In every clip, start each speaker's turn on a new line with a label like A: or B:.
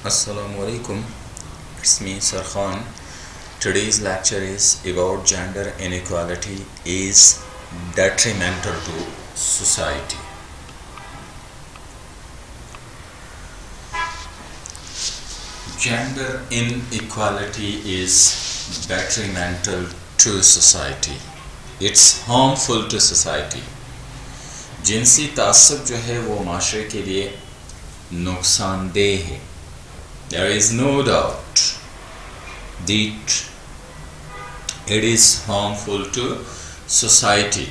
A: Assalamu alaikum. It's me, Sir Khan. Today's lecture is about gender inequality is detrimental to society. Gender inequality is detrimental to society. It's harmful to society. जिनसी तासब जो है वो माशरे के लिए नुकसानदेह है. There is no doubt that it is harmful to society.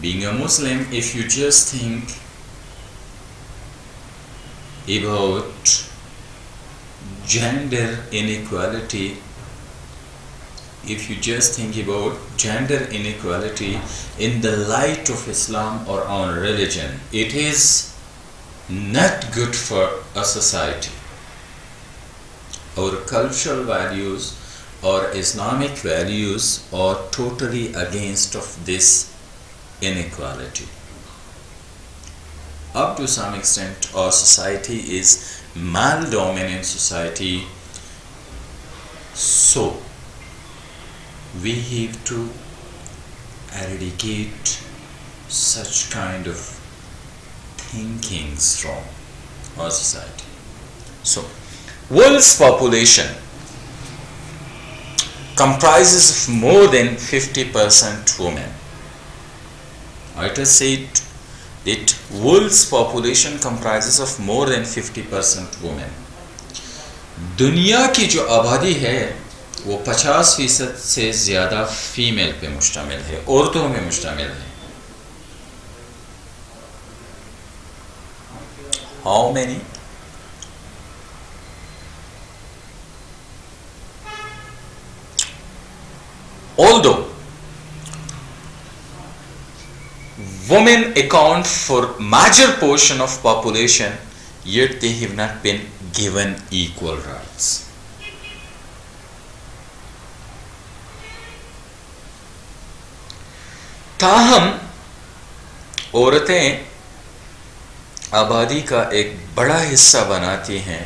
A: Being a Muslim, if you just think about gender inequality, if you just think about gender inequality in the light of Islam or our religion, it is not good for a society. Our cultural values or Islamic values are totally against of this inequality. Up to some extent, our society is male-dominant society, so we have to eradicate such kind of thinkings from our society. So, world's population comprises of more than 50% women. It is said that world's population comprises of more than 50% women. दुनिया की जो आबादी है वो 50% से ज़्यादा female पे मुश्तमिल है, औरतों में मुश्तमिल है. How many? Although women account for major portion of population, yet they have not been given equal rights. ताहम औरतें आबादी का एक बड़ा हिस्सा बनाती हैं,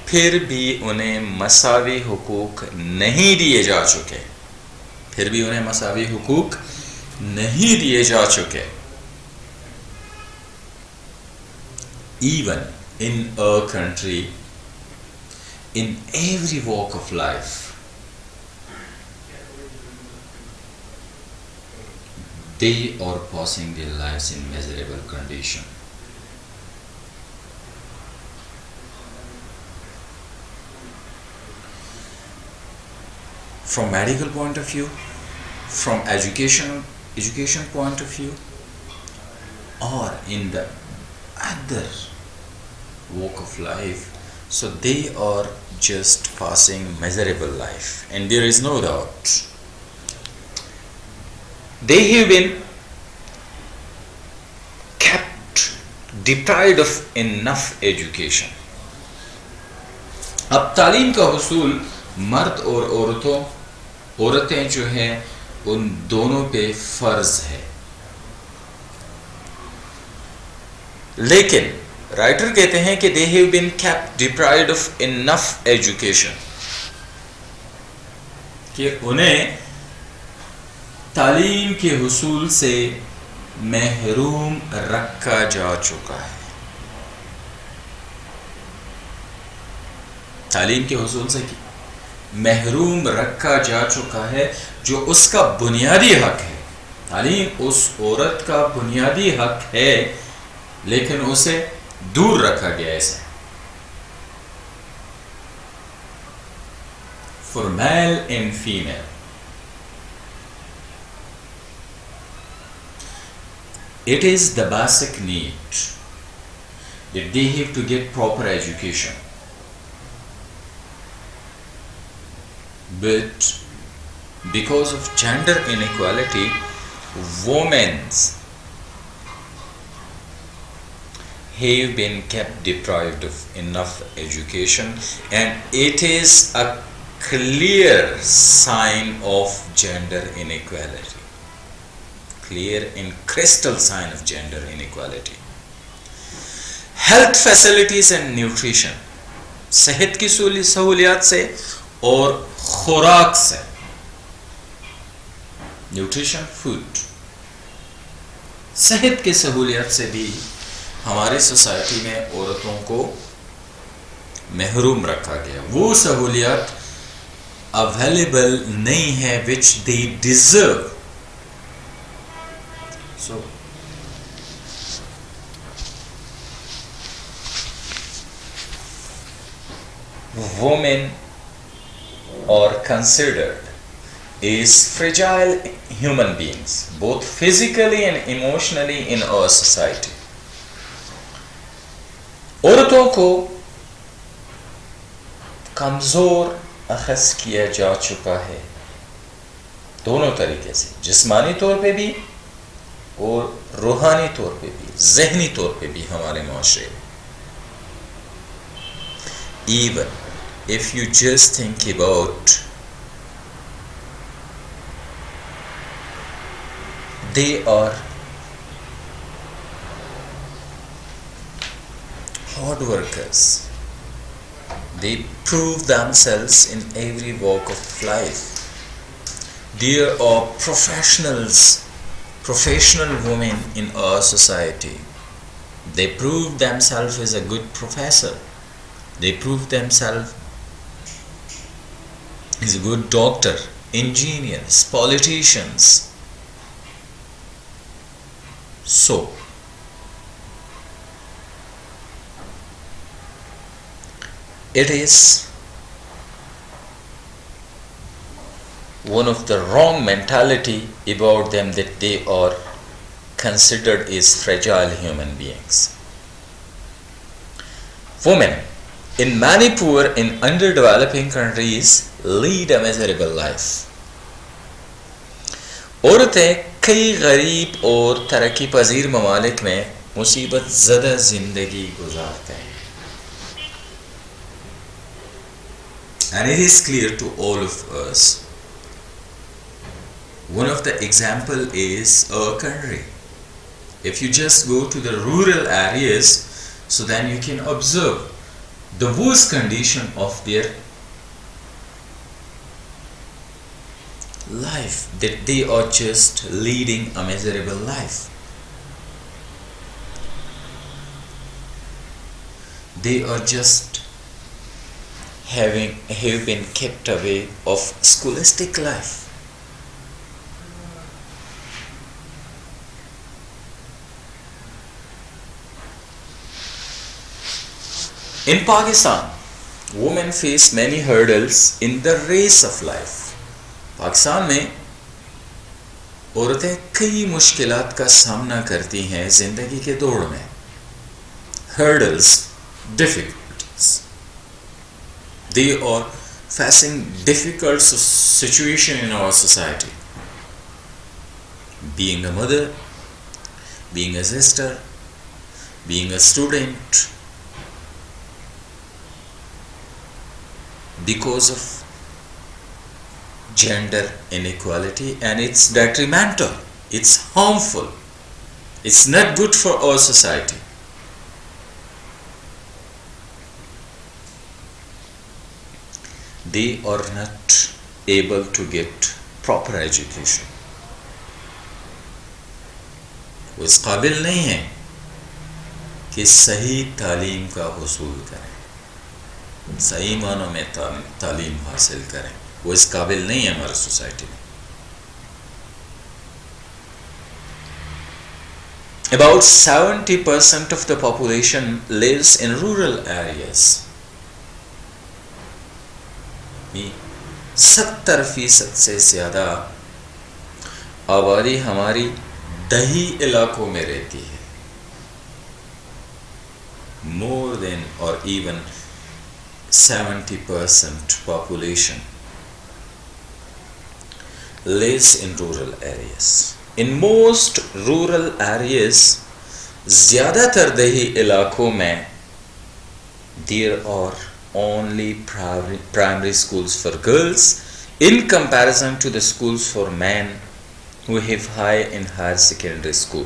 A: फिर भी उन्हें मसावी हुकूक नहीं दिए जा चुके. Even in our country, in every walk of life, they are passing their lives in miserable condition. From medical point of view, from education point of view, or in the other walk of life, so they are just passing miserable life, and there is no doubt they have been kept deprived of enough education. अब तालीम का हुसूल मर्द और औरतें जो हैं उन दोनों पे फर्ज है. लेकिन राइटर कहते हैं कि they have been kept deprived of enough education, कि उन्हें तालीम के हुसूल से महरूम रखा जा चुका है. तालीम के हुसूल से महरूम रखा जा चुका है, जो उसका बुनियादी हक है. तालीम उस औरत का बुनियादी हक है, लेकिन उसे दूर रखा गया है. For male and female, it is the basic need that they have to get proper education. But because of gender inequality, women have been kept deprived of enough education, and it is a clear sign of gender inequality. Clear and crystal sign of gender inequality. Health facilities and nutrition. सेहत की सहूलियात से और खुराक से, nutrition food. सेहत की सहूलियत से भी हमारी सोसाइटी में औरतों को महरूम रखा गया, वो सहूलियत अवेलेबल नहीं है which they deserve. So women are considered as fragile human beings, both physically and emotionally in our society. औरतों को कमजोर अखज़ किया जा चुका है दोनों तरीके से, जिस्मानी तौर पे भी और रूहानी तौर पे भी, ज़हनी तौर पे भी हमारे माशरे में। Even if you just think about, they are hard workers. They prove themselves in every walk of life. There are professional women in our society. They prove themselves as a good professor. They prove themselves as a good doctor, engineers, politicians. So, it is one of the wrong mentality about them that they are considered as fragile human beings. Women in many poor and underdeveloping countries lead a miserable life. औरतें कई गरीब और तरक्की पजीर ममालिक में मुसीबत ज़दा जिंदगी गुजारते हैं. And it is clear to all of us. One of the example is our country. If you just go to the rural areas, so then you can observe the worst condition of their life, that they are just leading a miserable life. They are just have been kept away of scholastic life. In Pakistan, women face many hurdles in the race of life. Pakistan में औरतें कई मुश्किलात का सामना करती हैं जिंदगी के दौड़ में. Hurdles, difficulties. They are facing difficult situation in our society. Being a mother, being a sister, being a student, because of gender inequality, and it's detrimental, it's harmful, it's not good for our society. They are not able to get proper education. वो इस काबिल नहीं है कि सही तालीम का हुसूल करें, सही मानों में तालीम हासिल करें. वो इस काबिल नहीं है हमारी सोसाइटी में. About 70% of the population lives in rural areas. 70% से ज़्यादा आबादी हमारी दही इलाकों में रहती है. More than or even 70% population lives in rural areas. In most rural areas, ज़्यादातर दही इलाकों में there are only primary schools for girls in comparison to the schools for men who have high and higher secondary school.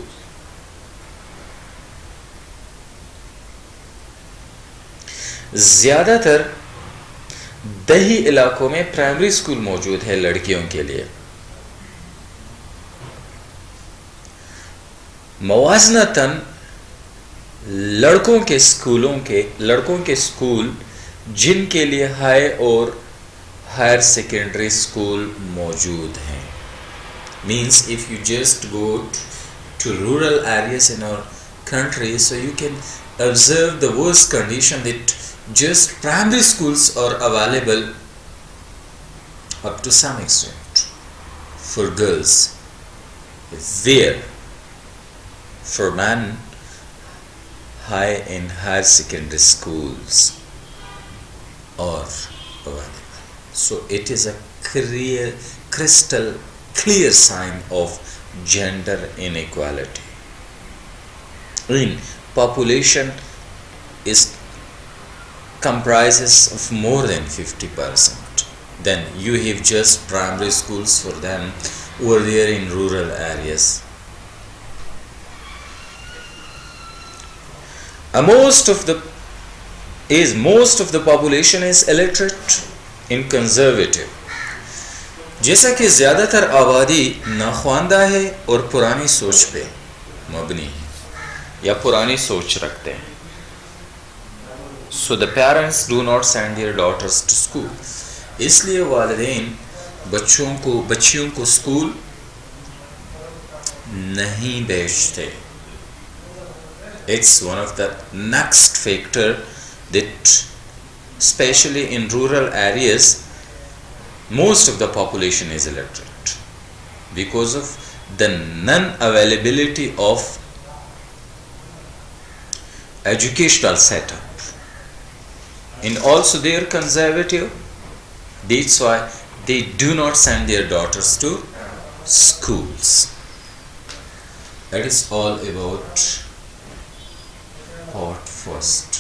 A: ज़्यादातर दही इलाकों में primary school मौजूद है लड़कियों के लिए। मवाज़नतन लड़कों के स्कूल जिनके लिए हाई और हायर सेकेंडरी स्कूल मौजूद हैं। Means if you just go to rural areas in our country, so you can observe the worst condition that just primary schools are available up to some extent for girls, where for men high and higher secondary schools are available. So it is a crystal clear sign of gender inequality. In population is comprises of more than 50%, then you have just primary schools for them over there in rural areas. Most of the population is illiterate and conservative. जैसा कि ज़्यादातर आबादी नाख्वानदा है और पुरानी सोच पे मबनी है या पुरानी सोच रखते हैं। So the parents do not send their daughters to school. इसलिए वालिदैन बच्चियों को स्कूल नहीं भेजते। It's one of the next factor that especially in rural areas most of the population is illiterate because of the non-availability of educational setup, and also they are conservative. That's why they do not send their daughters to schools. That is all about part first.